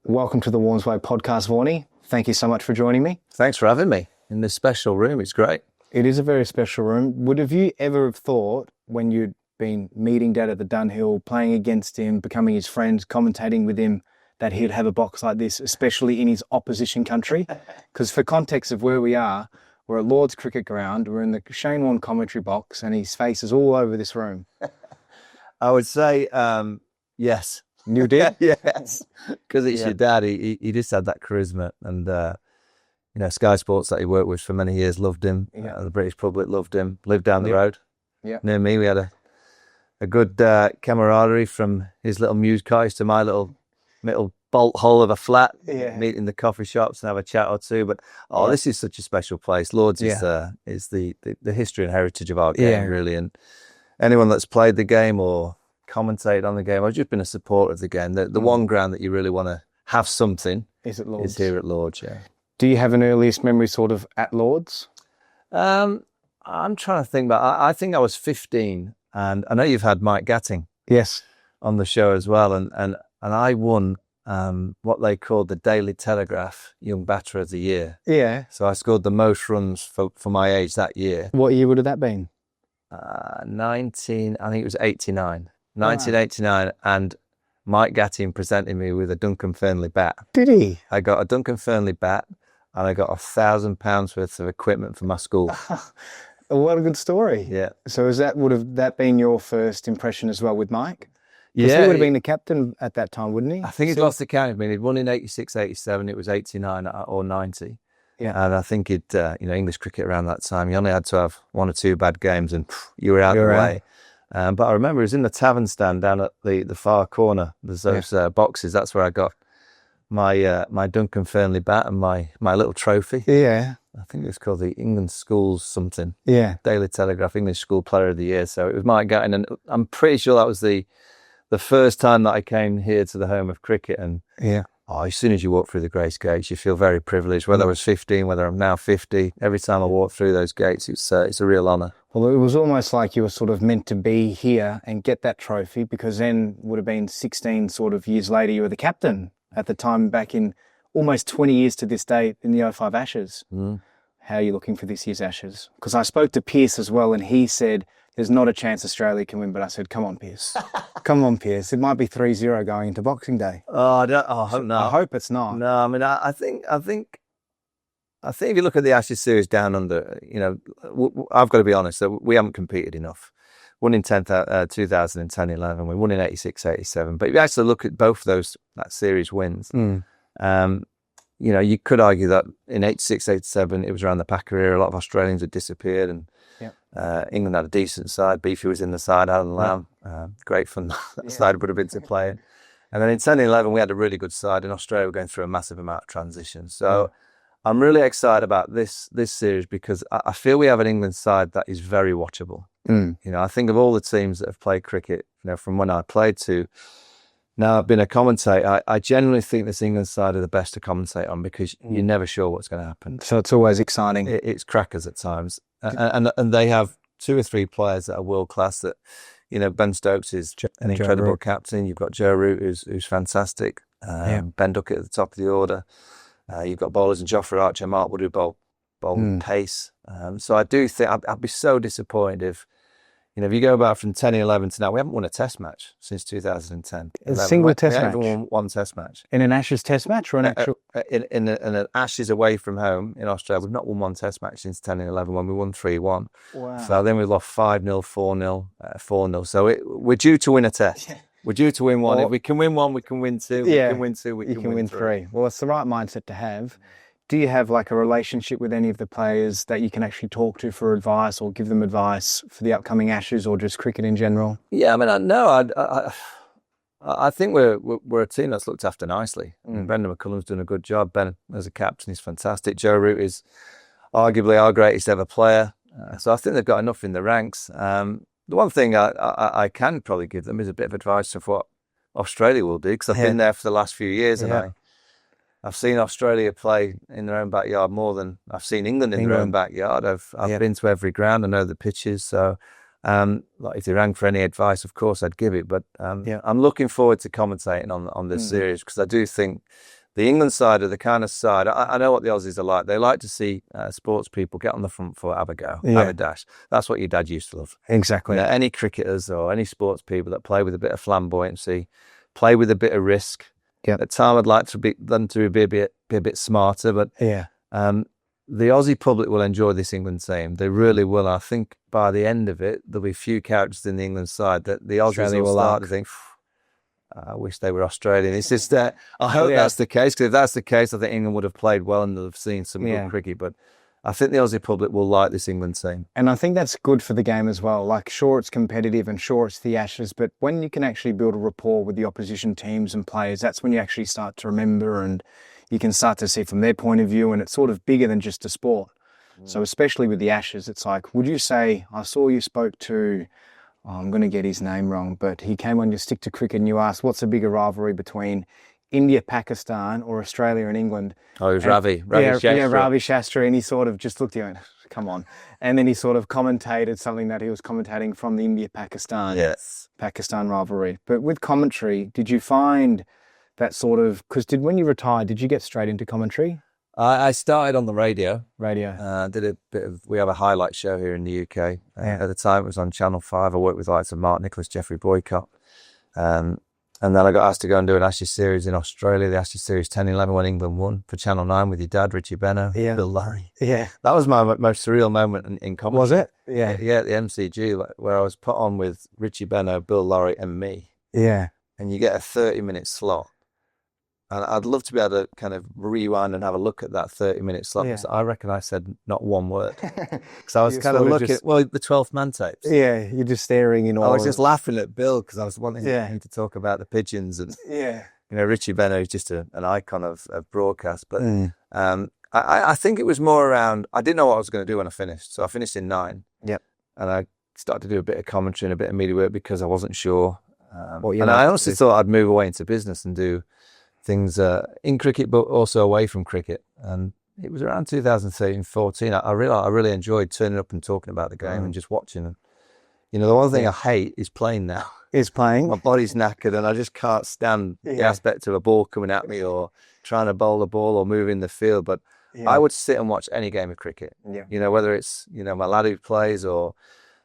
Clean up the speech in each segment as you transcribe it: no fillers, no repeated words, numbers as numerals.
Welcome to the Warnes Way podcast, Warnie. Thank you so much for joining me. Thanks for having me in this special room. It's great. It is a very special room. Would have you ever have thought when you'd been meeting Dad at the Dunhill, playing against him, becoming his friend, commentating with him, that he'd have a box like this, especially in his opposition country? Because for context of where we are, we're at Lord's Cricket Ground, we're in the Shane Warne commentary box, and his face is all over this room. I would say yes. You did? Yes. Because it's your dad. He just had that charisma. And, Sky Sports that he worked with for many years loved him. Yeah. The British public loved him. Lived down the road. Yeah. Near me, we had a good camaraderie from his little Muse cottage to my little bolt hole of a flat. Yeah. Meet in the coffee shops and have a chat or two. But this is such a special place. Lord's is the history and heritage of our game, really. And anyone that's played the game or commentated on the game, I've just been a supporter of the game. The one ground that you really want to have something is at Lord's. Is here at Lord's. Yeah. Do you have an earliest memory sort of at Lord's? I'm trying to think, but I think I was 15, and I know you've had Mike Gatting on the show as well, and I won what they called the Daily Telegraph Young Batter of the Year. Yeah. So I scored the most runs for my age that year. What year would have that been? I think it was 89. 1989, and Mike Gatting presented me with a Duncan Fernley bat. Did he? I got a Duncan Fernley bat, and I got £1,000 worth of equipment for my school. What a good story. Yeah. So would have that been your first impression as well with Mike? Because Yeah. he would have been the captain at that time, wouldn't he? I think he'd lost the count of me. He'd won in 86, 87. It was 89 or 90. Yeah. And I think English cricket around that time, you only had to have one or two bad games and you were out of the way. But I remember it was in the tavern stand down at the far corner. There's those boxes. That's where I got my Duncan Fernley bat and my little trophy. Yeah. I think it was called the England Schools something. Yeah. Daily Telegraph English School Player of the Year. So it was Mike Gatting, and I'm pretty sure that was the first time that I came here to the home of cricket. And as soon as you walk through the Grace Gates, you feel very privileged. Whether I was 15, whether I'm now 50, every time I walk through those gates, it's a real honour. Well, it was almost like you were sort of meant to be here and get that trophy, because then would have been 16 sort of years later, you were the captain at the time, back in almost 20 years to this day in the 05 Ashes. How are you looking for this year's Ashes? Because I spoke to Pierce as well, and he said, there's not a chance Australia can win, but I said, come on, Pierce. Come on, Pierce. It might be 3-0 going into Boxing Day. I hope not. I hope it's not. No, I mean, I think if you look at the Ashes series down under, I've got to be honest, that we haven't competed enough. Won in 2010, 11. We won in 86, 87. But if you actually look at both of that series wins, you could argue that in 86, 87, it was around the Packer era. A lot of Australians had disappeared, and England had a decent side. Beefy was in the side, Alan Lamb. Great fun that side would have been to play in. And then in 10 and 11, we had a really good side, and Australia were going through a massive amount of transition. So I'm really excited about this series, because I feel we have an England side that is very watchable. I think of all the teams that have played cricket, from when I played to now I've been a commentator, I genuinely think this England side are the best to commentate on, because you're never sure what's going to happen. So it's always exciting. It's crackers at times. And they have two or three players that are world class. That, Ben Stokes is an incredible captain. You've got Joe Root, who's fantastic. Ben Duckett at the top of the order. You've got bowlers and Jofra Archer, Mark Wood, who bowl pace. So I do think I'd be so disappointed if you go back from 10 and 11 to now, we haven't won a test match since 2010. A single test match? We haven't won one test match. In an Ashes test match, or an actual? In an Ashes away from home in Australia, we've not won one test match since 10 and 11, when we won 3-1. Wow. So then we lost 5-0, 4-0, 4-0. So we're due to win a test. We're due to win one. If we can win one, we can win two. We can win two, we can win three. Well, it's the right mindset to have. Do you have like a relationship with any of the players that you can actually talk to for advice, or give them advice for the upcoming Ashes, or just cricket in general? Yeah, I mean, I think we're a team that's looked after nicely. Brendan McCullum's done a good job. Ben, as a captain, is fantastic. Joe Root is arguably our greatest ever player. So I think they've got enough in the ranks. The one thing I can probably give them is a bit of advice of what Australia will do, because I've been there for the last few years, and I've seen Australia play in their own backyard more than I've seen England in their own backyard. I've been to every ground. I know the pitches. So if they rang for any advice, of course I'd give it. But I'm looking forward to commentating on this series, because I do think The England side are the kind of side, I know what the Aussies are like. They like to see sports people get on the front foot, have a go, have a dash. That's what your dad used to love. Exactly. You know, any cricketers or any sports people that play with a bit of flamboyancy, play with a bit of risk. Yep. At time, I'd like them to be a bit smarter, but the Aussie public will enjoy this England team. They really will. I think by the end of it, there'll be a few characters in the England side that the Aussies will start to think, I wish they were Australian. It's just that I hope that's the case, because if that's the case, I think England would have played well and they'll have seen some good cricket. But I think the Aussie public will like this England team. And I think that's good for the game as well. Like, sure, it's competitive and sure, it's the Ashes, but when you can actually build a rapport with the opposition teams and players, that's when you actually start to remember and you can start to see from their point of view, and it's sort of bigger than just a sport. So especially with the Ashes, it's like, would you say, I saw you spoke to, I'm going to get his name wrong, but he came on your Stick to Cricket and you asked, what's a bigger rivalry between India, Pakistan or Australia and England? Oh, it was Ravi Shastri. Yeah, Ravi Shastri. And he sort of just looked at you and come on. And then he sort of commentated something that he was commentating from the India-Pakistan rivalry. But with commentary, did you find that sort of, because when you retired, did you get straight into commentary? I started on the radio. Did a bit of, we have a highlight show here in the UK. At the time, it was on Channel 5. I worked with likes of Mark Nicholas, Geoffrey Boycott. And then I got asked to go and do an Ashes series in Australia, the Ashes series 10-11 when England won for Channel 9 with your dad, Richie Benno, Bill Lawry. Yeah. That was my most surreal moment in comedy. Was it? Yeah. Yeah, at the MCG, where I was put on with Richie Benno, Bill Lawry and me. Yeah. And you get a 30-minute slot. And I'd love to be able to kind of rewind and have a look at that 30-minute slot, because I reckon I said not one word. Because I was kind of looking at, the 12th man tapes. Yeah, you're just staring in awe. I was just laughing at Bill because I was wanting him to talk about the pigeons. And, you know, Richie Benno is just an icon of broadcast. But I think it was more around, I didn't know what I was going to do when I finished. So I finished in 9. Yep. And I started to do a bit of commentary and a bit of media work because I wasn't sure. And I honestly thought I'd move away into business and do things in cricket, but also away from cricket. And it was around 2013-14. I realized I really enjoyed turning up and talking about the game and just watching. And you know, the one thing I hate is playing now. Is playing. My body's knackered, and I just can't stand the aspect of a ball coming at me or trying to bowl the ball or move in the field. But I would sit and watch any game of cricket. Yeah. You know, whether it's my lad who plays or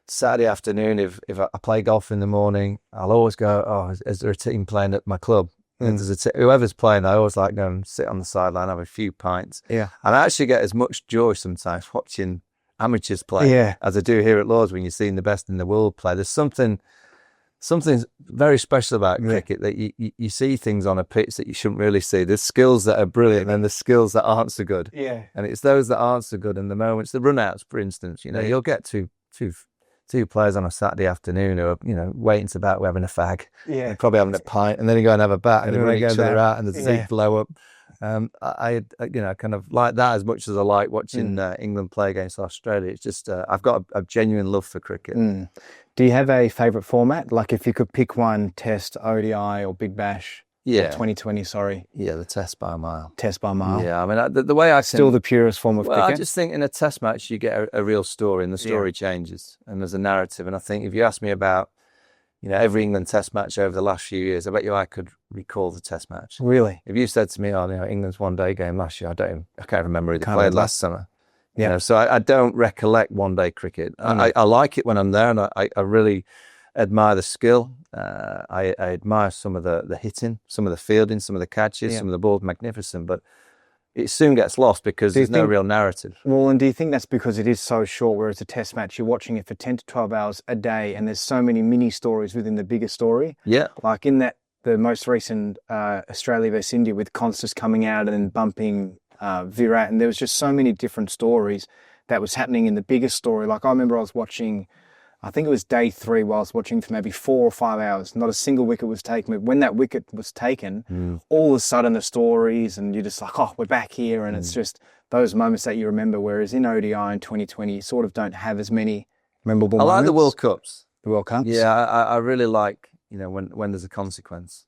Saturday afternoon, if I play golf in the morning, I'll always go, oh, is there a team playing at my club? And whoever's playing, I always like go and sit on the sideline, have a few pints. Yeah. And I actually get as much joy sometimes watching amateurs play as I do here at Lords when you're seeing the best in the world play. There's something very special about cricket that you see things on a pitch that you shouldn't really see. There's skills that are brilliant and there's skills that aren't so good. Yeah. And it's those that aren't so good in the moments, the run-outs, for instance, you'll get two players on a Saturday afternoon who are, waiting to bat, we're having a fag, and probably having a pint, and then you go and have a bat, and they run each other out, and the zig blow up. I kind of like that as much as I like watching England play against Australia. It's just I've got a genuine love for cricket. Do you have a favourite format? Like if you could pick one, Test, ODI, or Big Bash? Yeah. 2020, sorry. Yeah, the Test by a mile. Test by a mile. Yeah, I mean, the way I still the purest form of cricket. I just think in a Test match you get a real story, and the story changes, and there's a narrative. And I think if you ask me about, every England Test match over the last few years, I bet you I could recall the Test match. Really? If you said to me, England's one-day game last year, I can't remember who they played last summer. Yeah. So I don't recollect one-day cricket. I like it when I'm there, and I really admire the skill. I admire some of the hitting, some of the fielding, some of the catches, some of the balls, magnificent, but it soon gets lost because there's no real narrative. Well, and do you think that's because it is so short, whereas a Test match, you're watching it for 10 to 12 hours a day, and there's so many mini stories within the bigger story? Yeah. Like in the most recent Australia versus India with Constance coming out and then bumping Virat, and there was just so many different stories that was happening in the bigger story. Like I remember I was watching, I think it was day 3 while I was watching for maybe 4 or 5 hours. Not a single wicket was taken. But when that wicket was taken, all of a sudden the stories, and you're just like, oh, we're back here. And it's just those moments that you remember. Whereas in ODI in 2020, you sort of don't have as many memorable moments. I like the World Cups. The World Cups? Yeah, I really like, when there's a consequence.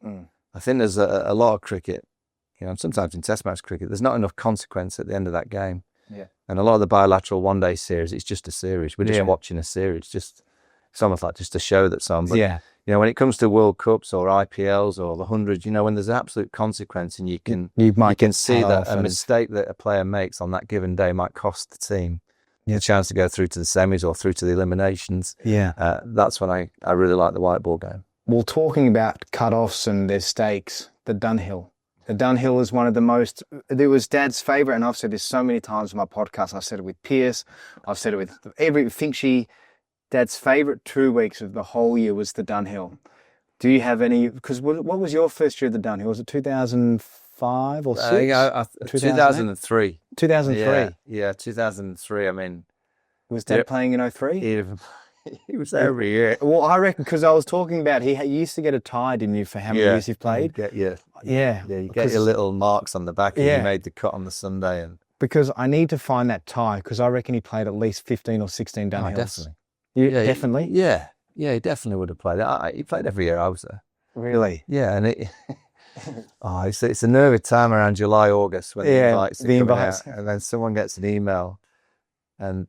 I think there's a lot of cricket, and sometimes in Test match cricket, there's not enough consequence at the end of that game. Yeah. And a lot of the bilateral one-day series, it's just a series. We're just watching a series. It's almost like just a show that's on. But You know, when it comes to World Cups or IPLs or the hundreds, you know, when there's absolute consequence, and you can see that a mistake that a player makes on that given day might cost the team a chance to go through to the semis or through to the eliminations. Yeah. That's when I really like the white ball game. Well, talking about cut-offs and their stakes, the Dunhill. The Dunhill is one of the most, it was Dad's favourite, and I've said this so many times in my podcast. I've said it with Pierce, I've said it with Finchie. Dad's favourite 2 weeks of the whole year was the Dunhill. Do you have any, because what was your first year of the Dunhill? Was it 2005 or 6? 2003. 2003? Yeah, 2003. I mean. Was Dad playing in 03? He was there every year. Well, I reckon, because I was talking about, he used to get a tie, didn't you, for how many years you've played? You get your little marks on the back, and you made the cut on the Sunday. And because I need to find that tie, because I reckon he played at least 15 or 16 Dunhills. Oh, definitely. Definitely? Yeah, he definitely would have played. He played every year I was there. Really? Yeah, and it's a nervy time around July, August when the invites out, and then someone gets an email, and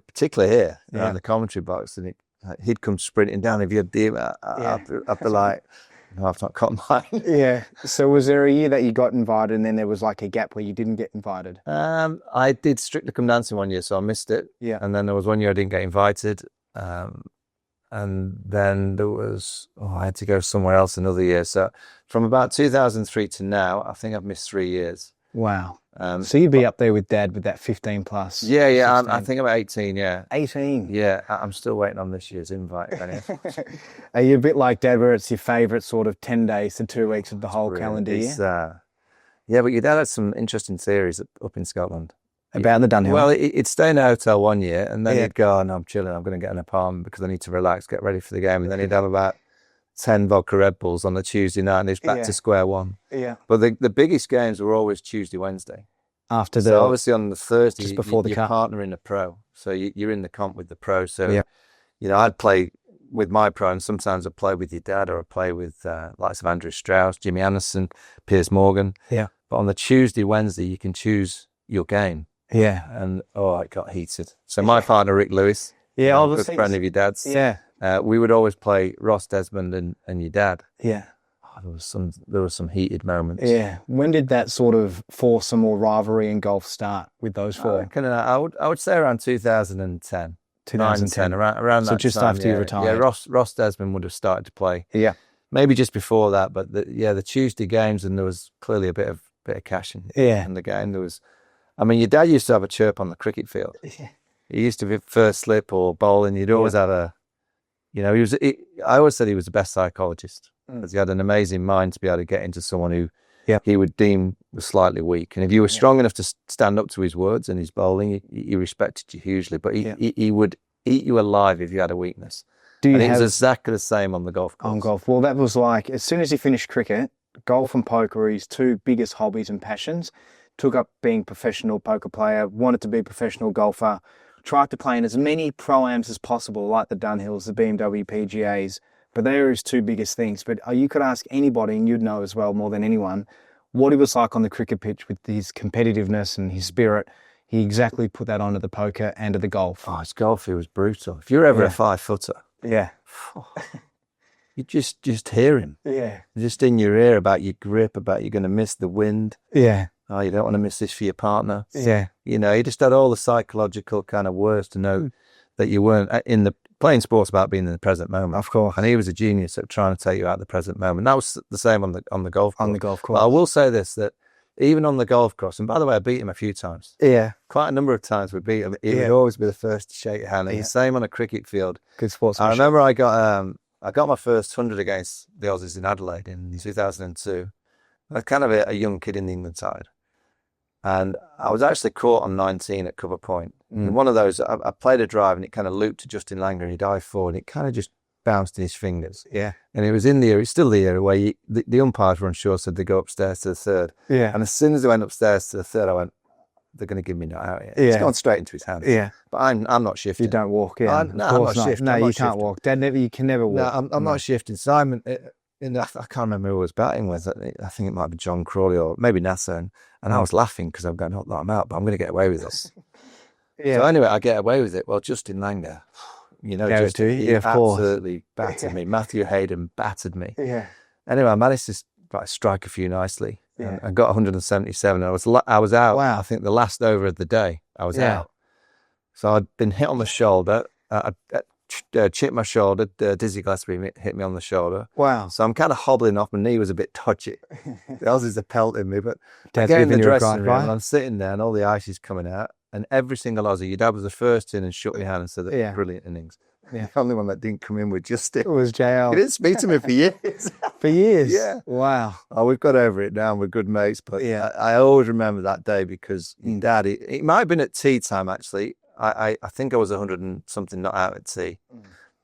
particularly here around the commentary box, and he'd come sprinting down. If you had the email, I'd be like, no, I've not got mine. Yeah. So was there a year that you got invited, and then there was like a gap where you didn't get invited? I did Strictly Come Dancing one year, so I missed it. Yeah. And then there was one year I didn't get invited. And then there was, I had to go somewhere else another year. So from about 2003 to now, I think I've missed 3 years. Wow. So you'd be up there with Dad with that 15 plus. Yeah. I think I'm 18, yeah. 18? Yeah, I'm still waiting on this year's invite. Are you a bit like Dad, where it's your favourite sort of 10 days to 2 weeks of the whole calendar year? Yeah, but your dad had some interesting theories up in Scotland. About the Dunhill? Well, he'd stay in a hotel one year, and then he'd go, no, I'm chilling, I'm going to get an apartment because I need to relax, get ready for the game. And then he'd have about 10 vodka Red Bulls on the Tuesday night, and he's back to square one. Yeah. But the biggest games were always Tuesday, Wednesday. So obviously on the Thursday, just before the your partner in the pro. So you're in the comp with the pro. So, you know, I'd play with my pro, and sometimes I'd play with your dad, or I'd play with likes of Andrew Strauss, Jimmy Anderson, Piers Morgan. Yeah. But on the Tuesday, Wednesday, you can choose your game. Yeah. And, it got heated. So my partner, Rick Lewis, good friend of your dad's. Yeah. We would always play Ross Desmond and your dad. Yeah. There was some heated moments. Yeah. When did that sort of foursome or rivalry in golf start with those four? I would say around 2010. 2010, around that So just time, after you retired. Yeah, Ross Desmond would have started to play. Yeah. Maybe just before that, but the Tuesday games, and there was clearly a bit of cash in the game. There was, I mean, your dad used to have a chirp on the cricket field. Yeah. He used to be first slip or bowling. You'd always have I always said he was the best psychologist, because he had an amazing mind to be able to get into someone who he would deem was slightly weak. And if you were strong enough to stand up to his words and his bowling, he respected you hugely. But he would eat you alive if you had a weakness. It was exactly the same on the golf course. On golf. Well, that was like, as soon as he finished cricket, golf and poker were his two biggest hobbies and passions. Took up being a professional poker player, wanted to be a professional golfer, tried to play in as many pro-ams as possible, like the Dunhills, the BMW PGAs, but they were his two biggest things. But you could ask anybody, and you'd know as well more than anyone, what he was like on the cricket pitch with his competitiveness and his spirit. He exactly put that onto the poker and to the golf. Oh, his golf, he was brutal. If you're ever a 5-footer, you just hear him. Yeah. Just in your ear about your grip, about you're going to miss the wind. Yeah. Oh, you don't want to miss this for your partner. Yeah. You know, he just had all the psychological kind of words to know that you weren't in the playing sports about being in the present moment. Of course. And he was a genius at trying to take you out of the present moment. That was the same on the golf course. On the golf course. But I will say this, that even on the golf course, and by the way, I beat him a few times. Yeah. Quite a number of times we beat him. He would always be the first to shake your hand. And the same on a cricket field. Good sportsmanship. I remember I got my first 100 against the Aussies in Adelaide in 2002. I was kind of a young kid in the England side. And I was actually caught on 19 at cover point. And one of those, I played a drive, and it kind of looped to Justin Langer, and he dived forward, and it kind of just bounced in his fingers. Yeah. And it was in the era, it's still the era where the umpires were unsure, said they go upstairs to the third. Yeah. And as soon as they went upstairs to the third, I went, they're going to give me not out yet. Yeah. It's gone straight into his hands. Yeah. But I'm not shifting. You don't walk, yeah. I'm not shifting. No, you can't walk. Dad, you can never walk. No, I'm not shifting. Simon, I can't remember who I was batting with. I think it might be John Crawley or maybe Nasser. And I was laughing because I'm going, I'm out, but I'm going to get away with this. So anyway, I get away with it. Well, Justin Langer, you know, Gave it just to you? he Yeah, of course. absolutely battered me. Matthew Hayden battered me. Yeah. Anyway, I managed to strike a few nicely. Yeah. And I got 177. I was out. Wow. I think the last over of the day, I was Yeah. out. So I'd been hit on the shoulder. I chipped my shoulder. Dizzy Gillespie hit me on the shoulder. Wow. So I'm kind of hobbling off. My knee was a bit touchy. The Aussies are pelting me, but I Dad's get in the giving you a dressing cry, room right? and I'm sitting there and all the ice is coming out. And every single Aussie, your dad was the first in and shook my hand and said, Yeah. brilliant innings. Yeah. The only one that didn't come in with just it. It was JL. He didn't speak to me for years. For years? Yeah. Wow. Oh, we've got over it now. We're good mates. But Yeah. I always remember that day because Dad, it might have been at tea time, actually. I think I was 100 and something not out at tea.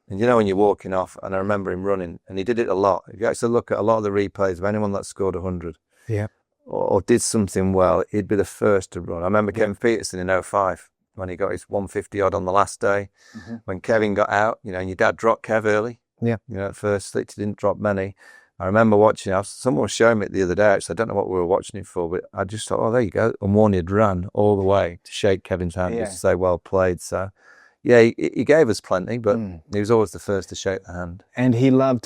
And you know, when you're walking off, and I remember him running, and he did it a lot. If you actually look at a lot of the replays of anyone that scored 100 Yeah. or did something well, he'd be the first to run. I remember Kevin Peterson in 05 when he got his 150 odd on the last day. When Kevin got out, you know, and your dad dropped Kev early. Yeah. You know, at first, he didn't drop many. I remember watching it. Someone was showing me it the other day, actually. I don't know what we were watching it for, but I just thought, oh, there you go. And Warne had run all the way to shake Kevin's hand, just to say, well played. So, yeah, he gave us plenty, but he was always the first to shake the hand. And he loved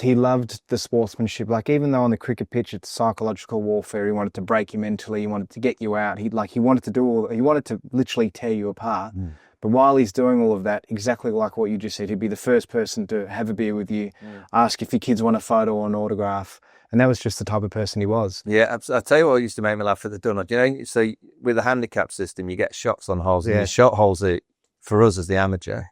the sportsmanship. Like, even though on the cricket pitch it's psychological warfare, he wanted to break you mentally, he wanted to get you out. He wanted to literally tear you apart. But while he's doing all of that, exactly like what you just said, he'd be the first person to have a beer with you, ask if your kids want a photo or an autograph. And that was just the type of person he was. Yeah, I'll tell you what used to make me laugh at the Dunhill. You know, so with the handicap system, you get shots on holes. And the shot holes, for us as the amateur,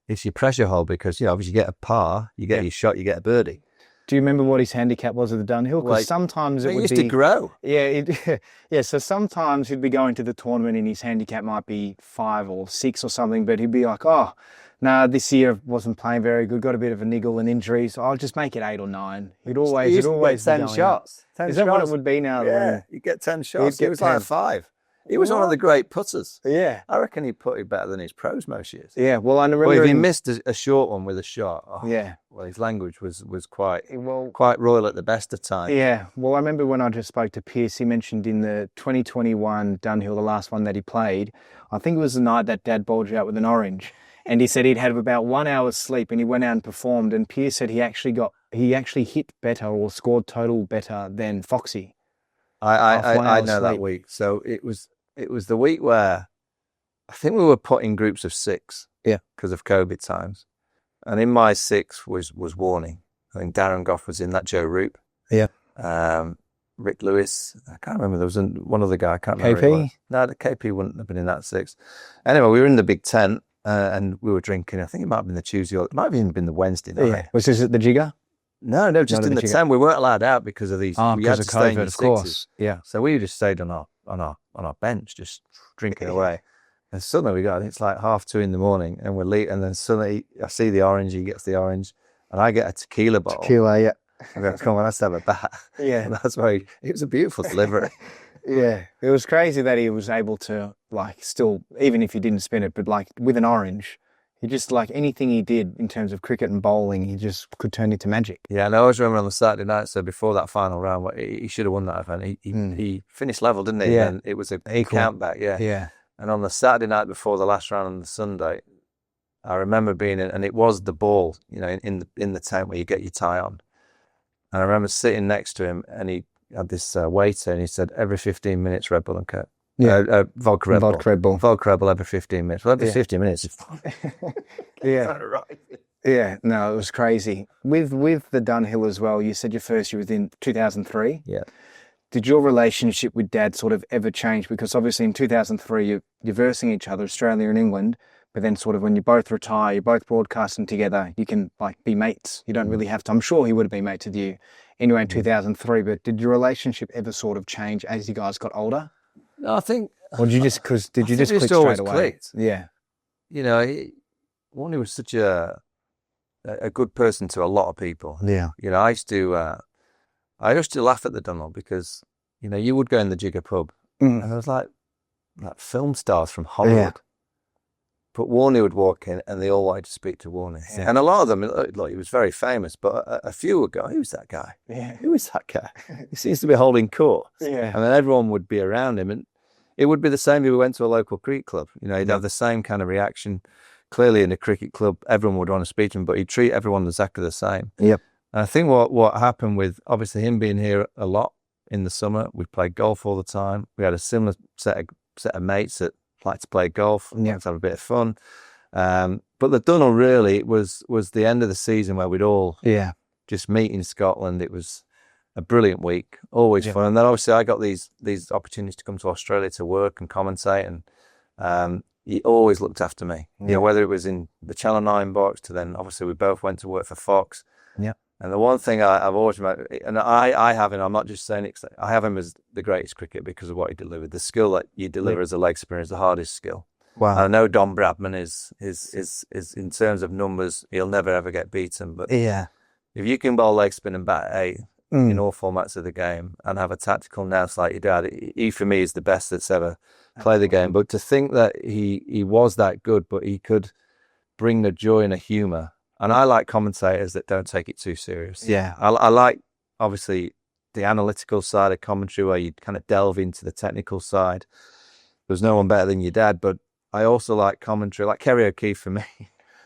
it's your pressure hole because, you know, obviously you get a par, you get your shot, you get a birdie. Do you remember what his handicap was at the Dunhill? Because sometimes it used to grow. Yeah, yeah. So sometimes he'd be going to the tournament and his handicap might be 5 or 6 or something, but he'd be like, oh, no, this year wasn't playing very good, got a bit of a niggle and injury, so I'll just make it 8 or 9. He'd always get 10 shots. 10 Is that what it would be now? Yeah, you get 10 shots. It was like 5. He was one of the great putters. Yeah. I recken he putted better than his pros most years. Yeah, well, I remember... Well, if he missed a short one with a shot, well, his language was quite royal at the best of times. Yeah, well, I remember when I just spoke to Pierce, he mentioned in the 2021 Dunhill, the last one that he played, I think it was the night that Dad bowled you out with an orange, and he said he'd had about 1 hour's sleep and he went out and performed, and Pierce said he actually hit better or scored total better than Foxy. I know that week. So it was the week where I think we were put in groups of 6 because of COVID times. And in my 6 was Warne. I think Darren Goff was in that, Joe Roop. Yeah. Rick Lewis. I can't remember. There was one other guy. I can't remember. KP? No, the KP wouldn't have been in that 6. Anyway, we were in the big tent and we were drinking. I think it might have been the Tuesday or it might have even been the Wednesday night. Yeah. Was this at the Jigger? No, just in the tent. We weren't allowed out because of these. We had to stay in the 6s. Yeah. So we just stayed on our bench, just drinking away. And suddenly it's like 1:30 in the morning, and we're late. And then suddenly I see the orange. He gets the orange, and I get a tequila bottle. Tequila, yeah. And I go, come on, let's have a bat. Yeah. And that's why it was a beautiful delivery. Yeah, it was crazy that he was able to still, even if he didn't spin it, but with an orange. He just, anything he did in terms of cricket and bowling, he just could turn into magic. Yeah, and I always remember on the Saturday night, so before that final round, he should have won that event. He finished level, didn't he? Yeah. And it was a Equal. count back, yeah. Yeah. And on the Saturday night before the last round on the Sunday, I remember being in, and it was the ball, you know, in the tent where you get your tie on. And I remember sitting next to him, and he had this waiter, and he said, every 15 minutes, Red Bull and Coke. Yeah. Vodka Red Bull. Vodka Red Bull every 15 minutes. Well, every 15 minutes is Yeah. Right. Yeah, no, it was crazy. With the Dunhill as well, you said your first year was in 2003. Yeah. Did your relationship with Dad sort of ever change? Because obviously in 2003, you're versing each other, Australia and England, but then sort of when you both retire, you're both broadcasting together, you can be mates. You don't really have to. I'm sure he would have been mates with you anyway in 2003, but did your relationship ever sort of change as you guys got older? No, I think... Or did you just click straight away? Clicked. Yeah. You know, Warne was such a good person to a lot of people. Yeah. You know, I used to laugh at the Dunhill because, you know, you would go in the Jigger pub and there was like film stars from Hollywood. Yeah. But Warne would walk in and they all wanted to speak to Warne. Yeah. And a lot of them, he was very famous, but a few would go, who's that guy? Yeah. Who is that guy? He seems to be holding court. Yeah. And then everyone would be around him. And it would be the same if we went to a local cricket club. You know, he'd have the same kind of reaction. clearly in a cricket club, everyone would want to speak to him, but he'd treat everyone exactly the same. Yep. And I think what happened with, obviously, him being here a lot in the summer, we played golf all the time. We had a similar set of mates that liked to play golf, liked to have a bit of fun. But the Dunhill really was the end of the season where we'd all just meet in Scotland. It was a brilliant week, always fun. And then obviously I got these opportunities to come to Australia to work and commentate, and he always looked after me. You know, whether it was in the Channel 9 box, to then obviously we both went to work for Fox. Yeah. And the one thing I've always remembered, and I have him, I'm not just saying it, I have him as the greatest cricketer because of what he delivered. The skill that you deliver as a leg spinner is the hardest skill. Wow. I know Don Bradman is in terms of numbers, he'll never ever get beaten. But if you can bowl leg spin and bat 8 in all formats of the game and have a tactical nous like your dad, he for me is the best that's ever played the game. But to think that he was that good, but he could bring the joy and a humour. And I like commentators that don't take it too serious. Yeah. I like, obviously, the analytical side of commentary where you kind of delve into the technical side. There's no one better than your dad, but I also like commentary, like Kerry O'Keefe for me.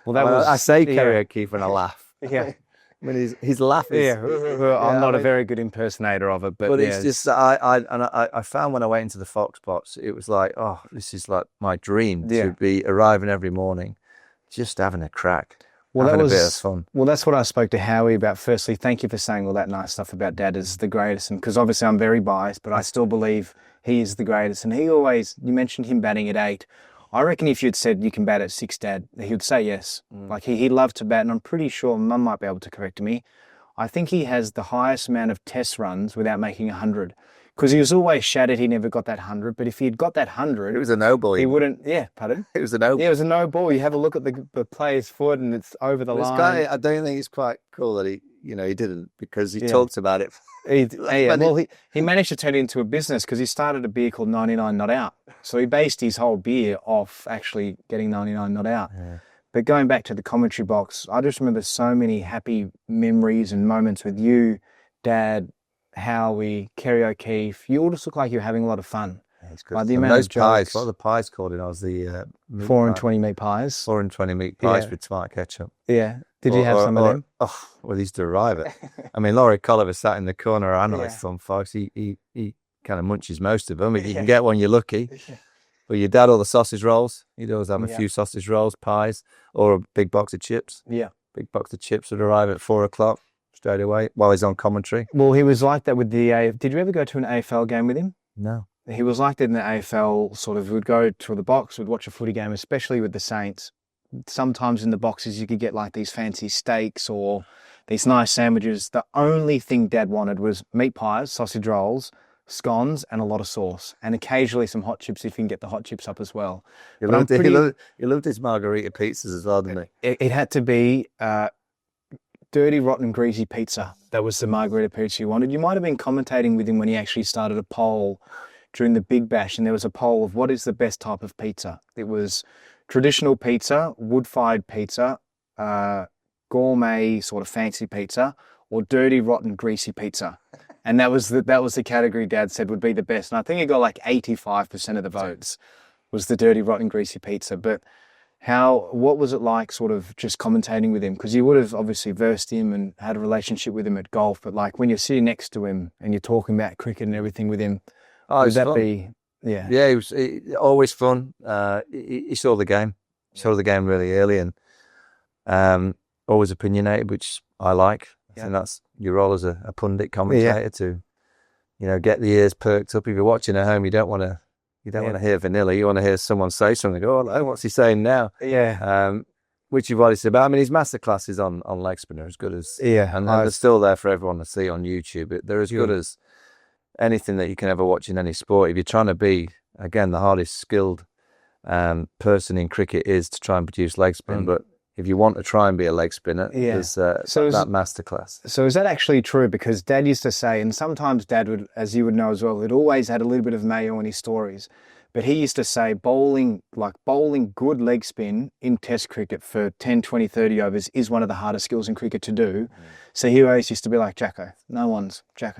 Well, I say Kerry O'Keefe and I laugh. I mean, his laugh is... I'm not a very good impersonator of it, but it's just, I found when I went into the Fox box, it was like, oh, this is like my dream to be arriving every morning, just having a crack. Well, having a bit of fun. Well, that's what I spoke to Howie about. Firstly, thank you for saying all that nice stuff about Dad as the greatest. And because obviously I'm very biased, but I still believe he is the greatest. And he always, you mentioned him batting at 8. I reckon if you'd said you can bat at 6, Dad, he would say yes. Like he loved to bat, and I'm pretty sure Mum might be able to correct me. I think he has the highest amount of test runs without making 100. Because he was always shattered, he never got that 100. But if he'd got that 100... It was a no ball. He wouldn't... Yeah, pardon? It was a no ball. Yeah, it was a no ball. You have a look at the player's foot and it's over the line. I don't think it's quite cool that he didn't, because he talked about it. He managed to turn it into a business because he started a beer called 99 Not Out. So he based his whole beer off actually getting 99 Not Out. Yeah. But going back to the commentary box, I just remember so many happy memories and moments with you, Dad, Howie, Kerry O'Keefe. You all just look like you're having a lot of fun. Yeah, it's good. Like the amount of jokes. What are the pies called in Oz? The 4 and 20 meat pies. 4 and 20 meat pies with tomato ketchup. Yeah. Did you have some of them? Oh, well, he used to arrive it. I mean, Laurie Colliver sat in the corner, our analyst on Fox. He kind of munches most of them. If you can get one, you're lucky. But your dad, all the sausage rolls. He'd always have a few sausage rolls, pies, or a big box of chips. Yeah. Big box of chips would arrive at 4 o'clock. Straight away while he's on commentary. Well, he was like that with the Did you ever go to an AFL game with him? No. He was like that in the AFL, sort of, would go to the box, would watch a footy game, especially with the Saints. Sometimes in the boxes you could get like these fancy steaks or these nice sandwiches. The only thing Dad wanted was meat pies, sausage rolls, scones, and a lot of sauce. And occasionally some hot chips if you can get the hot chips up as well. He loved his margarita pizzas as well, didn't he? It had to be... dirty, rotten, greasy pizza. That was the margarita pizza he wanted. You might have been commentating with him when he actually started a poll during the Big Bash, and there was a poll of what is the best type of pizza. It was traditional pizza, wood-fired pizza, gourmet sort of fancy pizza, or dirty, rotten, greasy pizza. And that was the category Dad said would be the best. And I think he got like 85% of the votes was the dirty, rotten, greasy pizza. But what was it like sort of just commentating with him? Because you would have obviously versed him and had a relationship with him at golf, but like when you're sitting next to him and you're talking about cricket and everything with him, would that be... Yeah. Yeah, he was always fun. He saw the game. He saw the game really early and always opinionated, which I like. I think that's your role as a pundit commentator to, get the ears perked up. If you're watching at home, you don't want to hear vanilla. You want to hear someone say something. Go, oh, what's he saying now? Yeah. Which you've already said about. I mean, his masterclasses on leg spinner are as good as... Yeah. And they're still there for everyone to see on YouTube. They're as good as anything that you can ever watch in any sport. If you're trying to be, again, the hardest skilled person in cricket is to try and produce leg spin. But if you want to try and be a leg spinner, there's that masterclass. So is that actually true? Because Dad used to say, and sometimes Dad would, as you would know as well, it always had a little bit of mayo in his stories. But he used to say bowling good leg spin in Test cricket for 10, 20, 30 overs is one of the hardest skills in cricket to do. So he always used to be like, Jacko, no one's going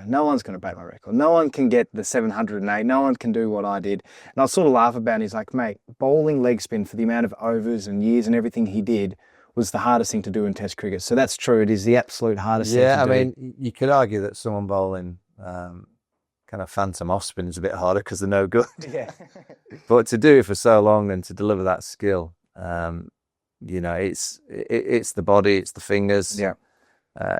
to break my record. No one can get the 708. No one can do what I did. And I sort of laugh about it. He's like, mate, bowling leg spin for the amount of overs and years and everything he did was the hardest thing to do in Test cricket. So that's true. It is the absolute hardest thing to do. Yeah, I mean, you could argue that someone bowling kind of phantom off spin is a bit harder because they're no good. Yeah. But to do it for so long and to deliver that skill, you know, it's the body, it's the fingers, Yeah.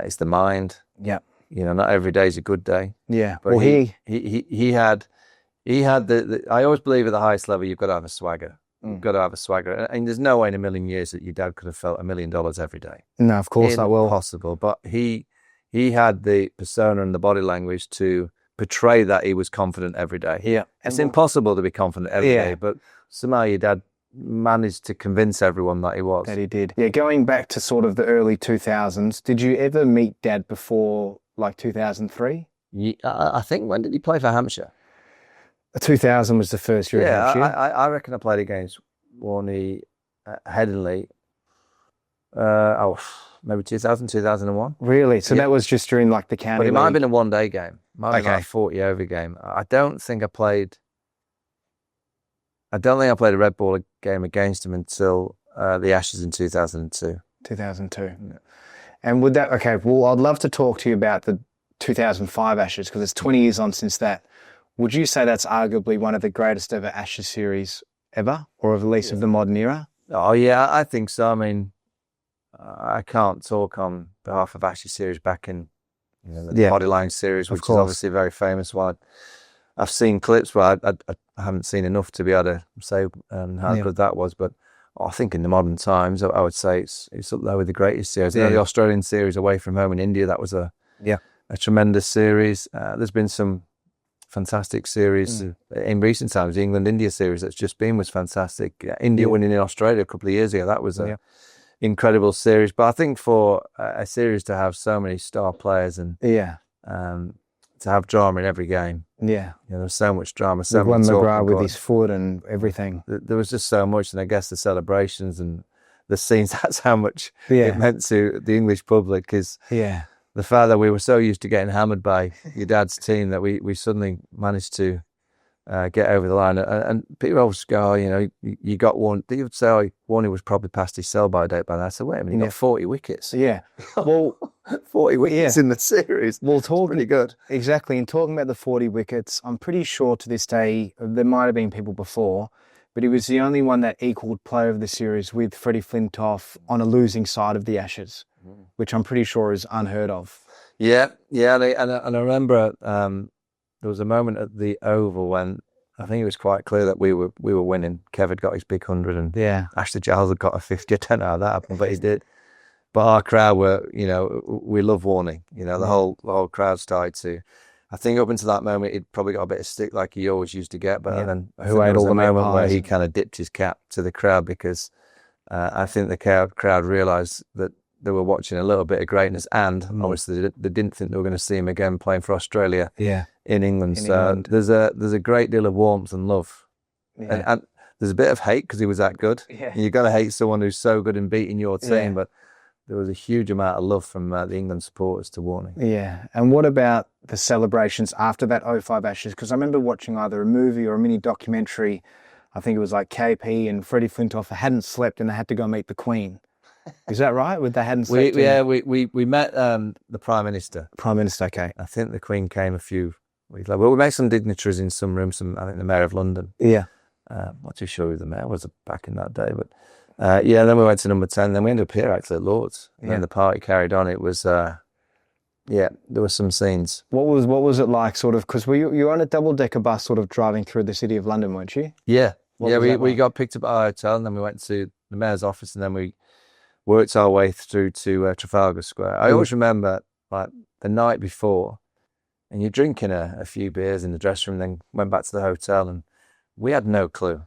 It's the mind. Yeah. You know, not every day is a good day. Yeah. But he had the I always believe at the highest level you've got to have a swagger. You've got to have a swagger. And there's no way in a million years that your dad could have felt $1 million every day. No, of course I will. Impossible. But he had the persona and the body language to portray that he was confident every day. Yeah. It's impossible to be confident every day, but somehow your dad managed to convince everyone that he was. That he did. Yeah, going back to sort of the early 2000s, did you ever meet Dad before like 2003? I think, when did he play for Hampshire? 2000 was the first year at Hampshire. I reckon I played against Warne Headingley. Maybe 2000, 2001. Really? So that was just during like the county But it league? might have been a one-day game. Might have been Okay. like a 40-over game. I don't think I played a red ball game against him until the Ashes in 2002. 2002. Yeah. And would that, okay, well, I'd love to talk to you about the 2005 Ashes because it's 20 years on since that. Would you say that's arguably one of the greatest ever Ashes series ever, or at least of the modern era? Oh, yeah, I think so. I mean, I can't talk on behalf of Ashes series back in the Bodyline series, which is obviously a very famous one. I've seen clips, but I haven't seen enough to be able to say how good that was. But I think in the modern times, I would say it's up there with the greatest series. The Australian series away from home in India, that was a tremendous series. There's been some fantastic series in recent times. The England-India series that's just been was fantastic. India winning in Australia a couple of years ago, that was an incredible series. But I think for a series to have so many star players and to have drama in every game, there's so much drama. So With McGrath with his foot and everything. There was just so much, and I guess the celebrations and the scenes. That's how much it meant to the English public. Is the fact that we were so used to getting hammered by your dad's team that we suddenly managed to get over the line. And people always go, oh, you know, you got one. They would say, oh, Warne was probably past his sell-by date by now. I said, wait a minute, he got 40 wickets. Yeah. Well, 40 wickets in the series. Well, it's pretty good. Exactly. And talking about the 40 wickets, I'm pretty sure to this day, there might have been people before, but he was the only one that equalled player of the series with Freddie Flintoff on a losing side of the Ashes, which I'm pretty sure is unheard of. Yeah. And I remember there was a moment at the Oval when I think it was quite clear that we were winning. Kev had got his big 100 and Ashley Giles had got a 50. I don't know how that happened, but he did. But our crowd were, you know, we love Warne. You know, the whole crowd started to. I think up until that moment, he'd probably got a bit of stick like he always used to get. But then who ate all the moment where he kind of dipped his cap to the crowd because I think the crowd realised that they were watching a little bit of greatness, and obviously they didn't think they were going to see him again playing for Australia in England. So there's a great deal of warmth and love, and there's a bit of hate because he was that good. You're going to hate someone who's so good in beating your team, but there was a huge amount of love from the England supporters to Warne. Yeah. And what about the celebrations after that 05 Ashes? Because I remember watching either a movie or a mini documentary. I think it was like KP and Freddie Flintoff hadn't slept and they had to go meet the Queen. Is that right? They hadn't slept? We met the Prime Minister. Prime Minister, okay. I think the Queen came a few weeks later. Well, we met some dignitaries in some rooms. I think the Mayor of London. Yeah. Not too sure who the Mayor was back in that day, but then we went to number 10. Then we ended up here actually at Lord's. And then the party carried on. It was there were some scenes. What was it like, sort of? Because you were on a double-decker bus, sort of driving through the city of London, weren't you? Yeah. We got picked up at our hotel, and then we went to the Mayor's office, and then we worked our way through to Trafalgar Square. I always remember, like, the night before, and you're drinking a few beers in the dressing room, then went back to the hotel, and we had no clue.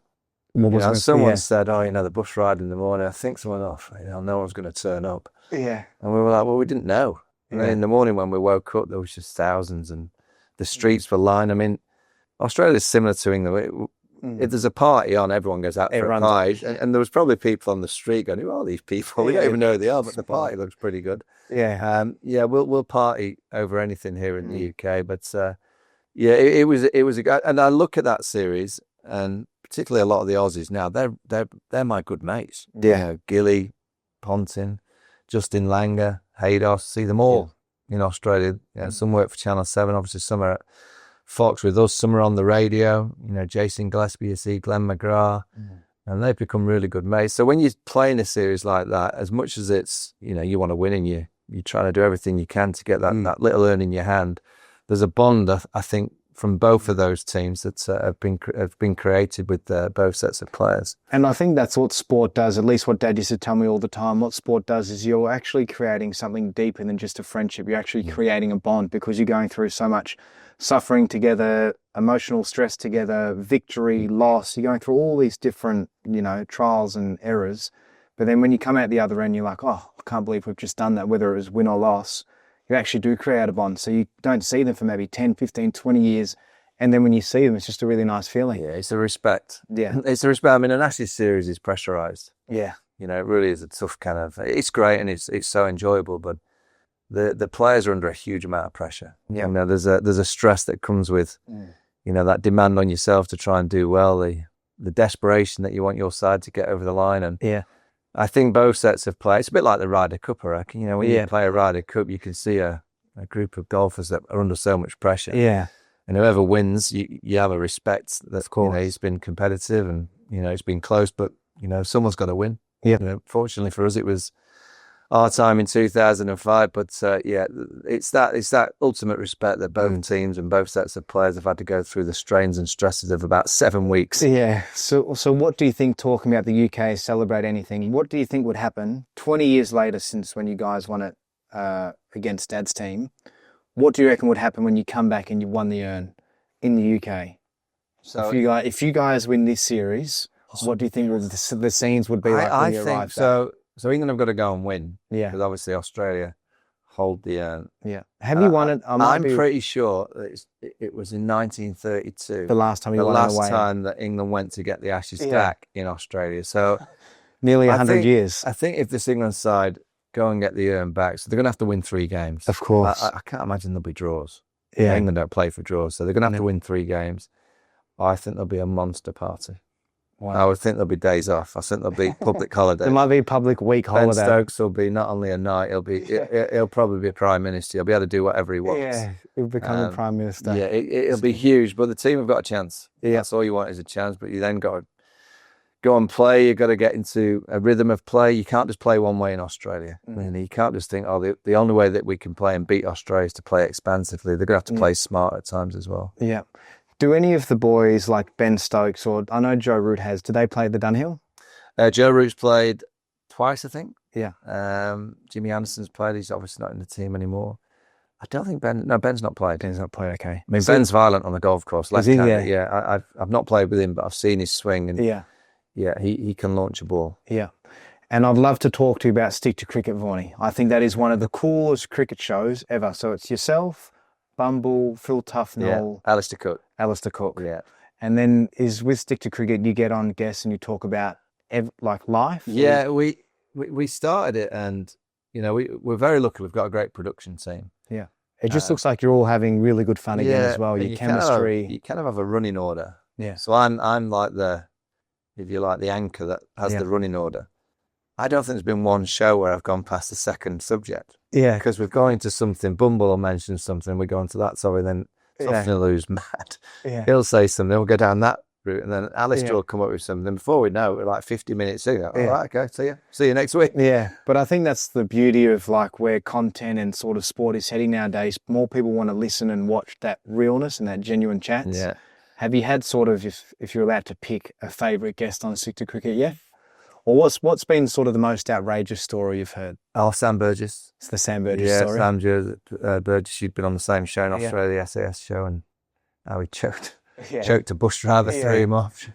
Someone said, oh, the bus ride in the morning, I think someone no one's going to turn up. Yeah. And we were like, well, we didn't know. And then in the morning when we woke up, there was just thousands, and the streets were lined. I mean, Australia is similar to England. if there's a party on, everyone goes out for a party. And there was probably people on the street going, who are these people? We don't even know who they are, but the party looks pretty good. Yeah. We'll party over anything here in the UK. But it was and I look at that series, and particularly a lot of the Aussies now, they're my good mates. Yeah. You know, Gilly, Ponting, Justin Langer, Haydos, see them all in Australia. Yeah, some work for Channel 7, obviously some are at Fox with us, some are on the radio, you know, Jason Gillespie, you see Glenn McGrath, and they've become really good mates. So when you're playing a series like that, as much as it's, you know, you want to win and you're trying to do everything you can to get that little earn in your hand, there's a bond, I think, from both of those teams that have been created with both sets of players. And I think that's what sport does, at least what Dad used to tell me all the time. What sport does is you're actually creating something deeper than just a friendship. You're actually creating a bond because you're going through so much suffering together, emotional stress together, victory, loss. You're going through all these different, you know, trials and errors. But then when you come out the other end, you're like, oh, I can't believe we've just done that, whether it was win or loss. You actually do create a bond. So you don't see them for maybe 10, 15, 20 years. And then when you see them, it's just a really nice feeling. Yeah, it's a respect. Yeah. It's a respect. I mean, an Ashes series is pressurised. Yeah. You know, it really is a tough kind of, it's great and it's so enjoyable, but the players are under a huge amount of pressure. Yeah. You know, there's a stress that comes with, you know, that demand on yourself to try and do well, the desperation that you want your side to get over the line. And I think both sets of play, it's a bit like the Ryder Cup, I reckon. You know, when you play a Ryder Cup, you can see a group of golfers that are under so much pressure. Yeah. And whoever wins, you have a respect that, of course, you know, he's been competitive and, you know, it's been close, but, you know, someone's got to win. Yeah. You know, fortunately for us, it was our time in 2005, but it's that ultimate respect that both teams and both sets of players have had to go through the strains and stresses of about 7 weeks. Yeah. So what do you think, talking about the UK, Celebrate Anything, what do you think would happen 20 years later since when you guys won it against Dad's team? What do you reckon would happen when you come back and you won the Urn in the UK? So if you guys win this series, what do you think the scenes would be like when you arrive back? So England have got to go and win. Yeah. Because obviously Australia hold the Urn. Yeah. Have you won it? I'm pretty sure that it was in 1932. The last time you won it away. The last time that England went to get the Ashes back in Australia. So nearly 100 years. I think if this England side go and get the Urn back, so they're going to have to win 3 games. Of course. I can't imagine there'll be draws. Yeah. England don't play for draws, so they're going to have to win 3 games. I think there'll be a monster party. Wow. I would think there'll be days off. I think there'll be public holidays. There might be a public week holiday. Ben Stokes will be not only a knight, he'll probably be a prime minister. He'll be able to do whatever he wants. Yeah, he'll become a prime minister. Yeah, it'll be huge. But the team have got a chance. Yeah. That's all you want is a chance. But you then got to go and play. You've got to get into a rhythm of play. You can't just play one way in Australia. I mean, you can't just think, the only way that we can play and beat Australia is to play expansively. They're going to have to play smart at times as well. Yeah. Do any of the boys like Ben Stokes, or I know Joe Root has, do they play the Dunhill? Joe Root's played twice, I think. Yeah. Jimmy Anderson's played. He's obviously not in the team anymore. I don't think Ben's not played. Ben's not played, okay. I mean, Ben's violent on the golf course. Left-handed, yeah. I've not played with him, but I've seen his swing. And he can launch a ball. Yeah. And I'd love to talk to you about Stick to Cricket, Vaughan. I think that is one of the coolest cricket shows ever. So it's yourself, Bumble, Phil Tufnell. Yeah. Alistair Cook. Yeah. And then with Stick to Cricket, you get on guests and you talk about like life. Yeah, we started it, and you know we're very lucky. We've got a great production team. Yeah. It just looks like you're all having really good fun again as well. Your chemistry. You kind of have a running order. Yeah. So I'm like the anchor that has the running order. I don't think there's been one show where I've gone past the second subject. Yeah. Because we're going to something, Bumble will mention something, we go on to that, sorry, then Tufnell's mad. Yeah. He'll say something, we'll go down that route, and then Alistair will come up with something. Before we know it, we're like 50 minutes in. All right, okay, see you next week. Yeah, but I think that's the beauty of like where content and sort of sport is heading nowadays. More people want to listen and watch that realness and that genuine chats. Yeah. Have you had sort of, if you're allowed to pick a favourite guest on Stick to Cricket yet? Or what's been sort of the most outrageous story you've heard? Oh, Sam Burgess. It's the Sam Burgess story. Yeah, Sam Burgess. She'd been on the same show in Australia, the SAS show, and how he choked a bush driver, threw him off.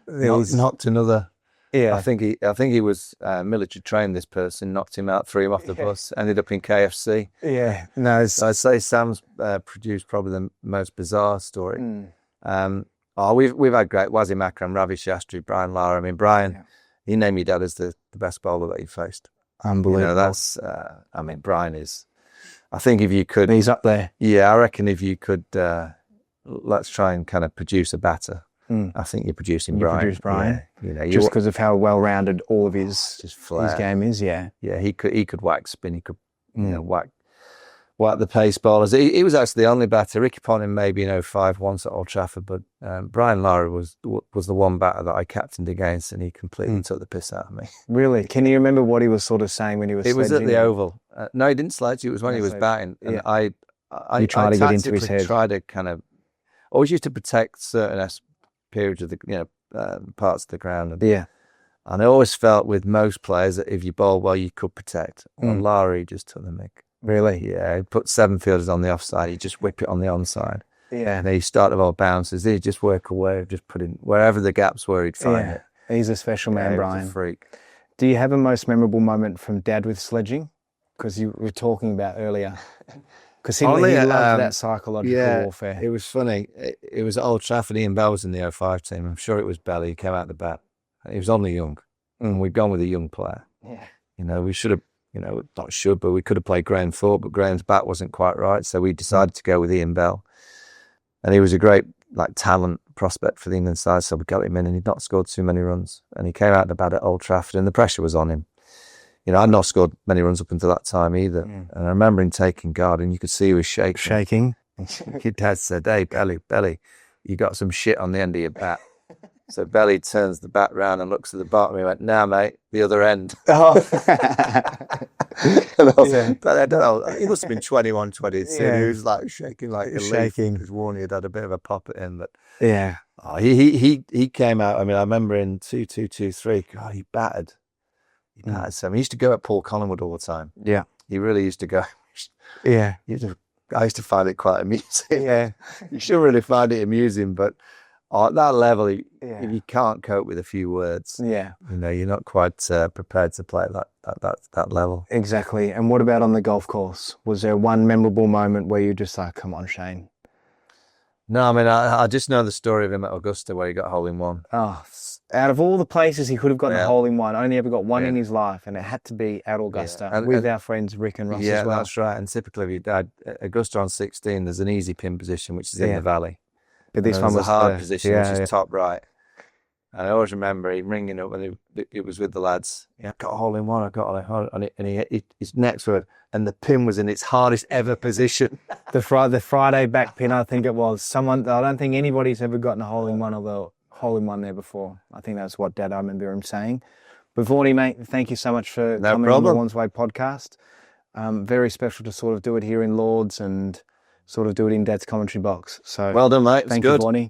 Knocked another. Yeah, I think he was military trained. This person knocked him out, threw him off the bus, ended up in KFC. Yeah, no. So I'd say Sam's produced probably the most bizarre story. Oh, we've had great Wazzy Makram, Ravi Shastri, Brian Lara. I mean, Brian, he named your dad as the best bowler that he faced. Unbelievable. That's, I mean, Brian is, I think if you could. He's up there. Yeah, I reckon if you could, let's try and kind of produce a batter. I think you're producing Brian. Produce Brian. Yeah. Just because of how well-rounded all of his game is, yeah. Yeah, he could whack spin, he could, whack the pace bowlers. He was actually the only batter. Ricky Ponting maybe in 05 once at Old Trafford, but Brian Lara was the one batter that I captained against, and he completely took the piss out of me. Really? Can you remember what he was sort of saying when he was It was at sledging? the Oval. No, he didn't sledge. It was when he was batting. And you tried to get into his head. Tried to kind of, always used to protect certain periods of the, parts of the ground. And I always felt with most players that if you bowl well, you could protect. And Lara just took the mick. Really? Yeah, he put 7 fielders on the offside. He just whip it on the onside. Yeah. And he started all bounces. He'd just work away, just put in wherever the gaps were, he'd find it. He's a special man, Brian. He was a freak. Do you have a most memorable moment from Dad with sledging? Because you were talking about earlier. Because he loved that psychological warfare. It was funny. It was at Old Trafford. Ian Bell was in the 05 team. I'm sure it was Belly. He came out the bat. He was only young. And we'd gone with a young player. Yeah. We should have, not should, but we could have played Graham Thorpe, but Graham's bat wasn't quite right. So we decided to go with Ian Bell. And he was a great talent prospect for the England side. So we got him in, and he'd not scored too many runs. And he came out the bat at Old Trafford, and the pressure was on him. I'd not scored many runs up until that time either. And I remember him taking guard, and you could see he was shaking. Your dad said, "Hey, Belly, you got some shit on the end of your bat." So Belly turns the bat round and looks at the bottom. He went, "Nah, mate, the other end." Oh. I don't know. He must have been 21, 22. He was shaking like a leaf. Because Warne had a bit of a pop at him. But he came out. I mean, I remember in 2-2-2-3, God, he battered. So he used to go at Paul Collingwood all the time. Yeah. He really used to go. I used to find it quite amusing. Yeah. You shouldn't really find it amusing, but at that level, if you can't cope with a few words, you're not quite prepared to play at that level. Exactly. And what about on the golf course? Was there one memorable moment where you just like, come on, Shane? No, I mean, I just know the story of him at Augusta where he got hole in one. Oh, out of all the places he could have gotten a hole in one, only ever got one in his life, and it had to be at Augusta with our friends Rick and Ross as well. Yeah, that's right. And typically, if you had Augusta on 16, there's an easy pin position, which is in the valley. But this one was a hard position, which is top right. And I always remember him ringing up when it was with the lads. Yeah, I got a hole in one. I got a hole in one. And his next word, and the pin was in its hardest ever position. The Friday back pin, I think it was. I don't think anybody's ever gotten a hole in one of the hole in one there before. I think that's what Dad, I remember him saying. But Vaughan, mate, thank you so much for coming on the Warnes Way podcast. Very special to sort of do it here in Lords and sort of do it in Dad's commentary box. So well done, mate. Thank you, Vaughan.